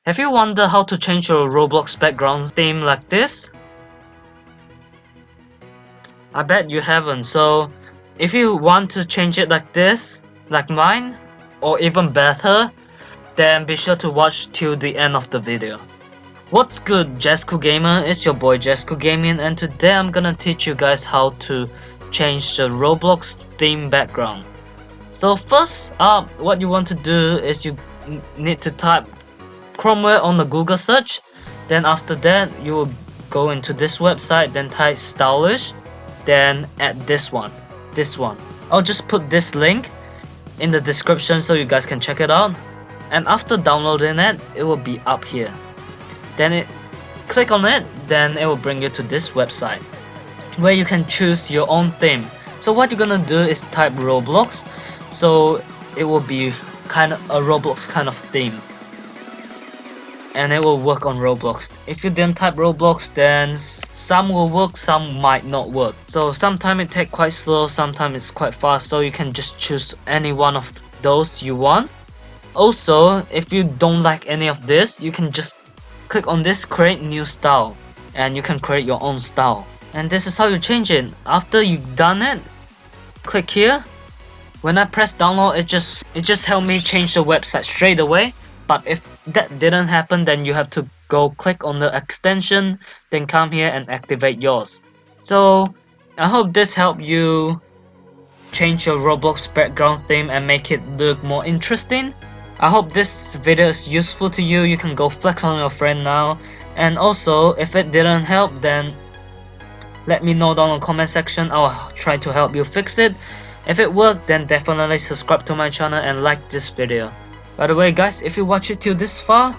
Have you wondered how to change your Roblox background theme like this? I bet you haven't, so if you want to change it like this, like mine, or even better, then be sure to watch till the end of the video. What's good, Jesco Gamer? It's your boy Jesco Gaming, and today I'm gonna teach you guys how to change the Roblox theme background. So first up, what you want to do is you need to type Chromeware on the Google search. Then after that, you will go into this website, then type stylish, then add this one. I'll just put this link in the description so you guys can check it out. And after downloading it, it will be up here. Then click on it, then it will bring you to this website where you can choose your own theme. So what you're gonna do is type Roblox, so it will be kind of a Roblox kind of theme, and it will work on Roblox. If you didn't type Roblox, then some will work, some might not work. So sometimes it takes quite slow, sometimes it's quite fast, so you can just choose any one of those you want. Also, if you don't like any of this, you can just click on this create new style, and you can create your own style. And this is how you change it. After you've done it, click here. When I press download, it just helped me change the website straight away. But if that didn't happen, then you have to go click on the extension, then come here and activate yours. So I hope this helped you change your Roblox background theme and make it look more interesting. I hope this video is useful to you. You can go flex on your friend now. And also, if it didn't help, then let me know down in the comment section. I'll try to help you fix it. If it worked, then definitely subscribe to my channel and like this video. By the way guys, if you watch it till this far,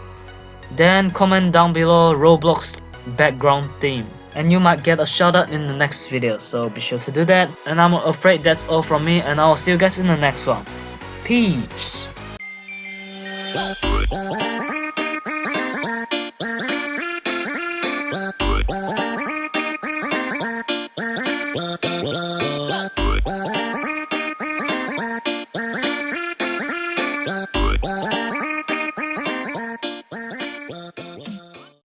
then comment down below Roblox background theme, and you might get a shout out in the next video, so be sure to do that. And I'm afraid that's all from me, and I'll see you guys in the next one. Peace.